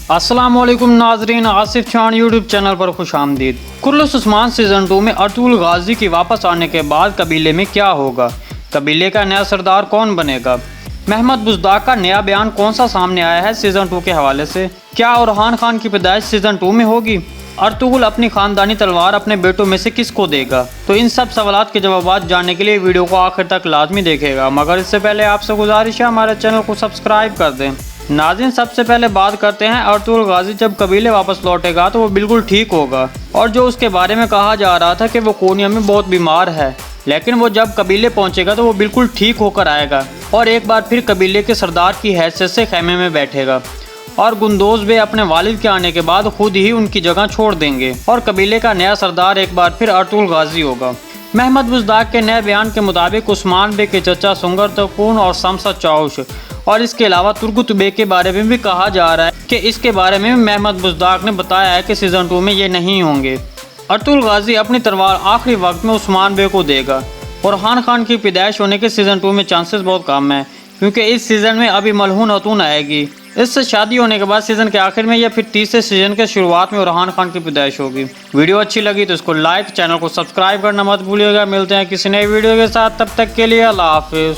अस्सलामुअलैकुम नाजरीन, Asif Khan YouTube channel पर खुश आमदीद। कुर्रस उस्मान सीज़न 2 में अर्तुगरुल गाजी के वापस आने के बाद कबीले में क्या होगा, कबीले का नया सरदार कौन बनेगा, महमद बुज़दाक का नया बयान कौन सा सामने आया है सीज़न 2 के हवाले से, क्या ओरहान खान की पैदाइश सीज़न 2 में होगी, अर्तुगरुल अपनी खानदानी तलवार अपने बेटों में से किसको देगा। तो इन सब सवालात के जवाब जानने के लिए वीडियो को आखिर तक लाजमी देखेगा, मगर इससे पहले आपसे गुजारिश है हमारे चैनल को सब्सक्राइब कर दें। नाज़रीन, सबसे पहले बात करते हैं अर्तुगरुल गाजी जब कबीले वापस लौटेगा तो वो बिल्कुल ठीक होगा, और जो उसके बारे में कहा जा रहा था कि वो कोनिया में बहुत बीमार है, लेकिन वो जब कबीले पहुंचेगा तो वो बिल्कुल ठीक होकर आएगा और एक बार फिर कबीले के सरदार की हैसियत से खैमे में बैठेगा। और गुंदोज बे अपने वालिद के आने के बाद खुद ही उनकी जगह छोड़ देंगे और कबीले का नया सरदार एक बार फिर अर्तुगरुल गाजी होगा। महमद बुज़दाक के नए बयान के मुताबिक उस्मान बे के चचा सुंगर तकून और शमसा चाउश और इसके अलावा तुर्गुत बे के बारे में भी कहा जा रहा है कि इसके बारे में महमद बुज़दाक ने बताया है कि सीज़न 2 में ये नहीं होंगे। अर्तुगरुल गाजी अपनी तलवार आखिरी वक्त में उस्मान बे को देगा और ओरहान खान की पैदाइश होने के सीज़न 2 में चांसेस बहुत कम है, क्योंकि इस सीज़न में अभी मलहून अतून आएगी। इससे शादी होने के बाद सीज़न के आखिर में या फिर तीसरे सीज़न के शुरुआत में ओरहान खान की पैदाइश होगी। वीडियो अच्छी लगी तो इसको लाइक, चैनल को सब्सक्राइब करना मत भूलिएगा। मिलते हैं किसी नई वीडियो के साथ, तब तक के लिए अल्लाह हाफिज़।